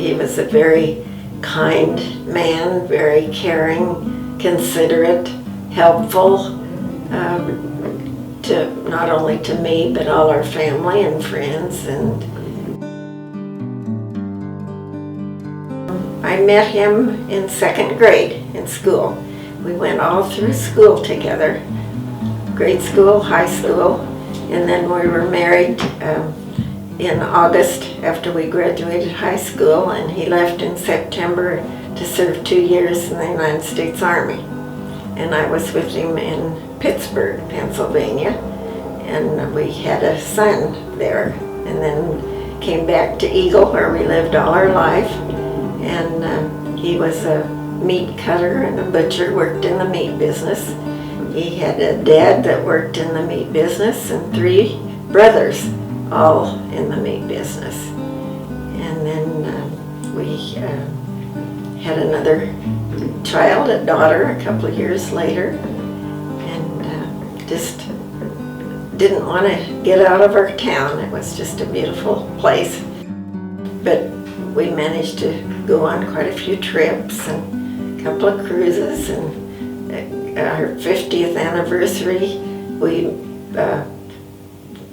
he was a very kind man, very caring, considerate, helpful, to not only to me but all our family and friends. And I met him in second grade in school. We went all through school together, grade school, high school, and then we were married in August after we graduated high school, and he left in September to serve 2 years in the United States Army. And I was with him in Pittsburgh, Pennsylvania, and we had a son there, and then came back to Eagle where we lived all our life. And he was a meat cutter and a butcher, worked in the meat business. He had a dad that worked in the meat business and 3 brothers, all in the meat business. And then we had another child, a daughter, a couple of years later, and just didn't want to get out of our town. It was just a beautiful place. But we managed to go on quite a few trips and a couple of cruises, and our 50th anniversary we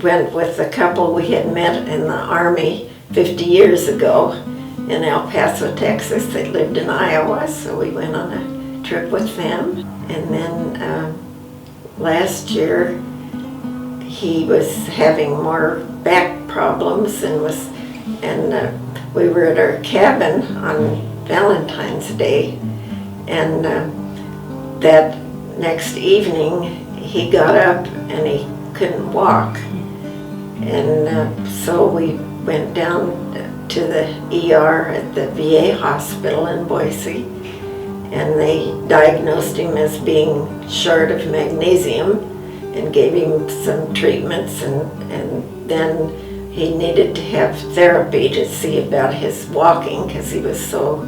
went with a couple we had met in the Army 50 years ago in El Paso, Texas. They lived in Iowa, so we went on a trip with them. And then last year he was having more back problems and we were at our cabin on Valentine's Day, and that next evening he got up and he couldn't walk, and so we went down to the ER at the VA hospital in Boise, and they diagnosed him as being short of magnesium and gave him some treatments, and then he needed to have therapy to see about his walking because he was so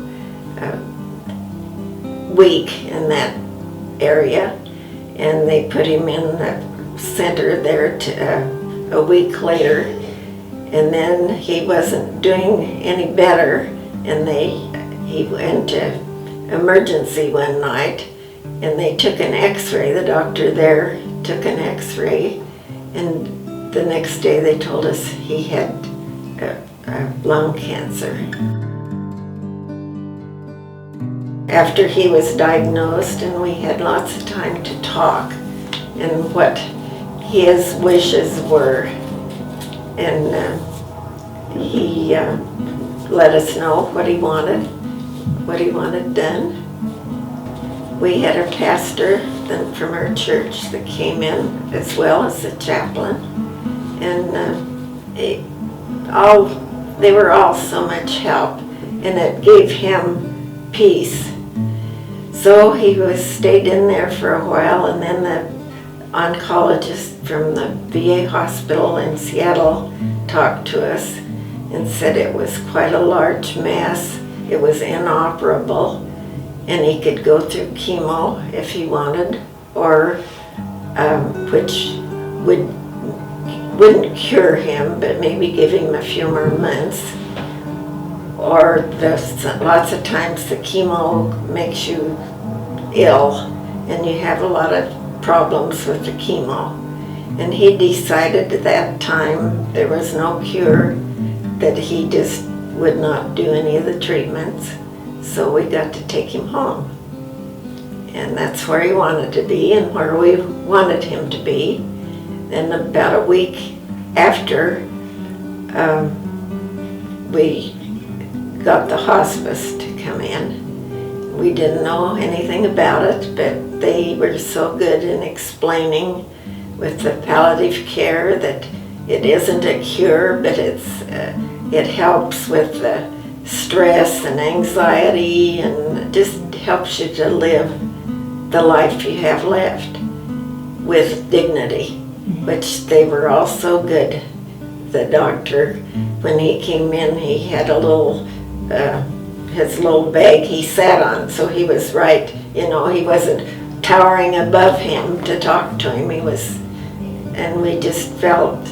weak in that area. And they put him in the center there a week later, and then he wasn't doing any better, and he went to emergency one night, and they took an x-ray. The doctor there took an x-ray, and the next day they told us he had lung cancer. After he was diagnosed, and we had lots of time to talk and what his wishes were, and he let us know what he wanted done. We had a pastor from our church that came in as well as a chaplain, and they were all so much help, and it gave him peace. So he stayed in there for a while, and then the oncologist from the VA hospital in Seattle talked to us and said it was quite a large mass. It was inoperable, and he could go through chemo if he wanted, or which wouldn't cure him, but maybe give him a few more months. Or lots of times the chemo makes you ill, and you have a lot of problems with the chemo. And he decided at that time there was no cure, that he just would not do any of the treatments. So we got to take him home. And that's where he wanted to be and where we wanted him to be. Then about a week after, we got the hospice to come in. We didn't know anything about it, but they were so good in explaining with the palliative care that it isn't a cure, but it helps with the stress and anxiety, and just helps you to live the life you have left with dignity, which they were all so good. The doctor, when he came in, he had a little, his little bag he sat on, so he was right, he wasn't towering above him to talk to him. And we just felt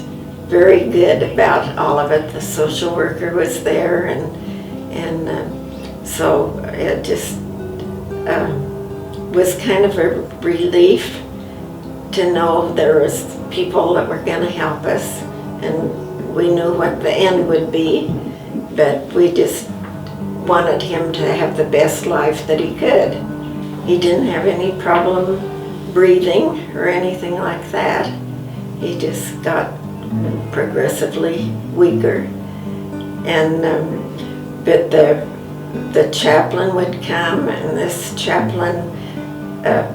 very good about all of it. The social worker was there, and And so it just was kind of a relief to know there was people that were going to help us, and we knew what the end would be, but we just wanted him to have the best life that he could. He didn't have any problem breathing or anything like that. He just got progressively weaker. And but the chaplain would come, and this chaplain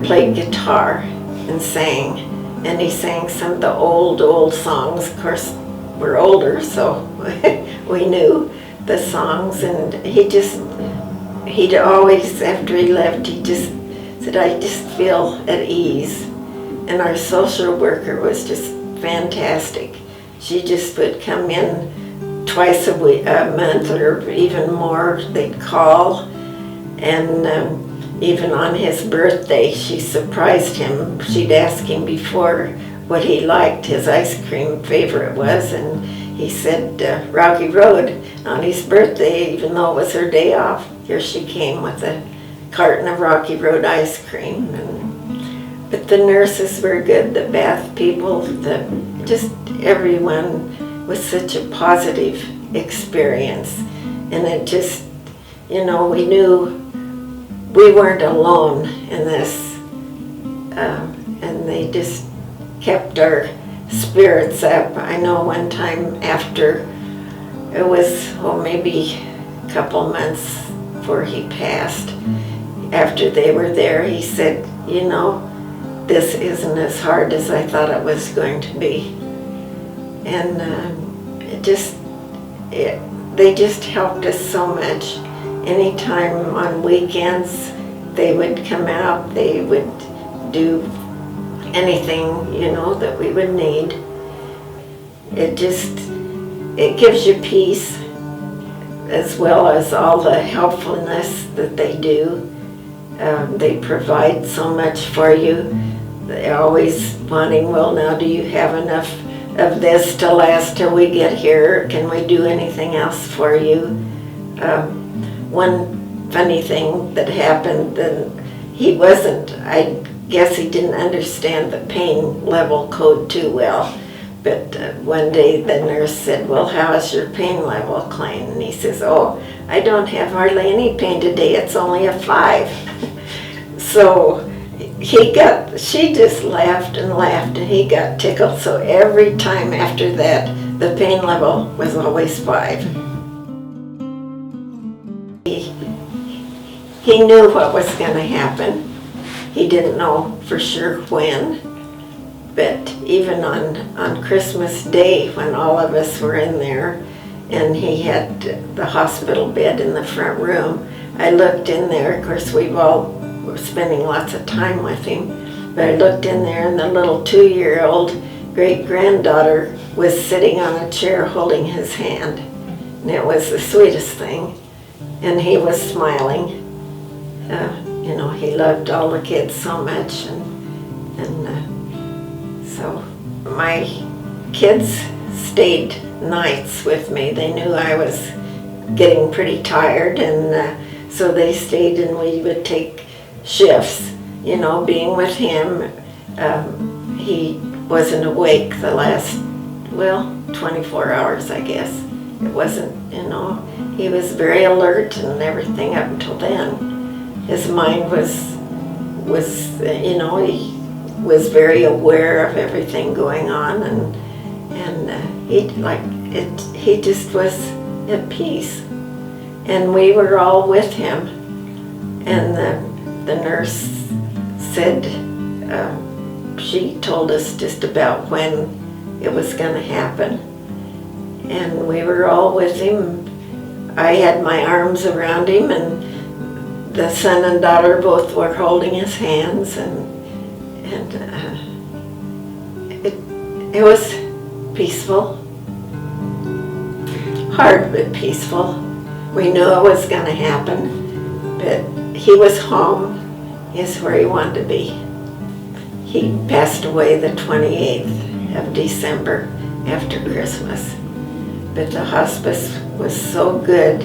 played guitar and sang, and he sang some of the old songs. Of course, we're older, so we knew the songs, and he'd always, after he left, he just said, I just feel at ease. And our social worker was just fantastic. She just would come in twice a month or even more. They'd call, and even on his birthday, she surprised him. She'd ask him before what he liked, his ice cream favorite was, and he said Rocky Road on his birthday, even though it was her day off. Here she came with a carton of Rocky Road ice cream. But the nurses were good, the bath people, just everyone was such a positive experience. And it just, we knew we weren't alone in this. And they just kept our spirits up. I know one time after, it was maybe a couple months before he passed, after they were there, he said, this isn't as hard as I thought it was going to be. And they just helped us so much. Anytime on weekends they would come out, they would do anything, that we would need. It gives you peace, as well as all the helpfulness that they do. They provide so much for you. They're always wanting, well, now do you have enough of this to last till we get here? Can we do anything else for you? One funny thing that happened, I guess he didn't understand the pain level code too well. But one day the nurse said, well, how is your pain level, Klein? And he says, oh, I don't have hardly any pain today. It's only a 5. So she just laughed and laughed, and he got tickled. So every time after that, the pain level was always 5. He knew what was going to happen. He didn't know for sure when. But even on Christmas Day, when all of us were in there, and he had the hospital bed in the front room, I looked in there. Of course, we were spending lots of time with him, but I looked in there, and the little 2-year-old great-granddaughter was sitting on a chair holding his hand. And it was the sweetest thing. And he was smiling. He loved all the kids so much. So my kids stayed nights with me. They knew I was getting pretty tired, and so they stayed, and we would take shifts, being with him. He wasn't awake the last, 24 hours, I guess. It wasn't, he was very alert and everything up until then. His mind was he was very aware of everything going on, and he just was at peace. And we were all with him, and the nurse said, she told us just about when it was going to happen, and we were all with him. I had my arms around him, and the son and daughter both were holding his hands, and it was peaceful, hard but peaceful. We knew it was going to happen, but he was home. Is where he wanted to be. He passed away the 28th of December after Christmas, but the hospice was so good.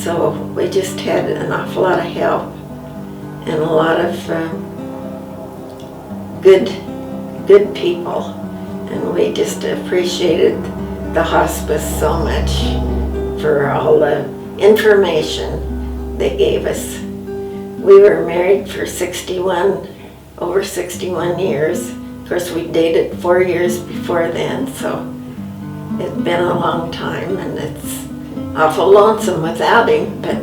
So we just had an awful lot of help and a lot of good people, and we just appreciated the hospice so much for all the information they gave us. We were married for over 61 years. Of course, we dated 4 years before then, so it's been a long time, and it's awful lonesome without him, but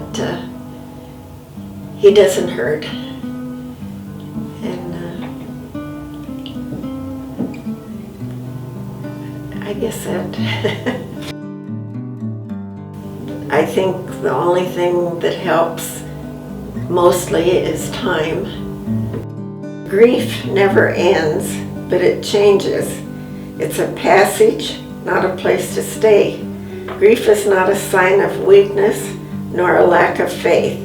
he doesn't hurt. And I guess that I think the only thing that helps mostly is time. Grief never ends, but it changes. It's a passage, not a place to stay. Grief is not a sign of weakness nor a lack of faith.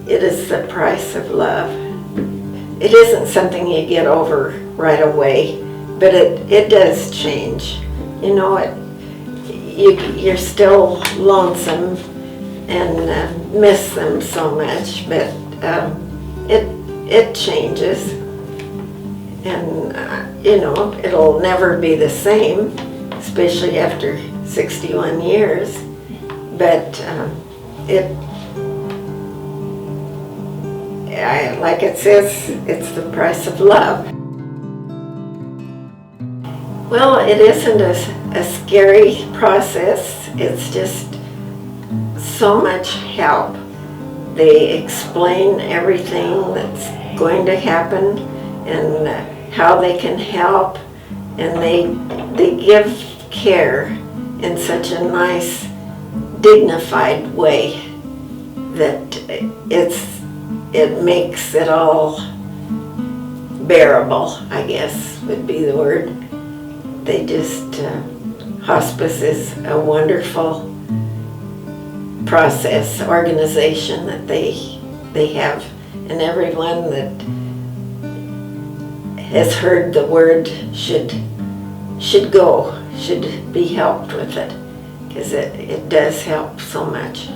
It is the price of love. It isn't something you get over right away, but it does change. You know, you're still lonesome and miss them so much, but it changes. And you know, it'll never be the same, especially after 61 years, but like it says, it's the price of love. Well, it isn't a scary process. It's just so much help. They explain everything that's going to happen and how they can help, and they give care in such a nice, dignified way that it makes it all bearable, I guess would be the word. They just, hospice is a wonderful process, organization that they have, and everyone that has heard the word should be helped with it, because it does help so much.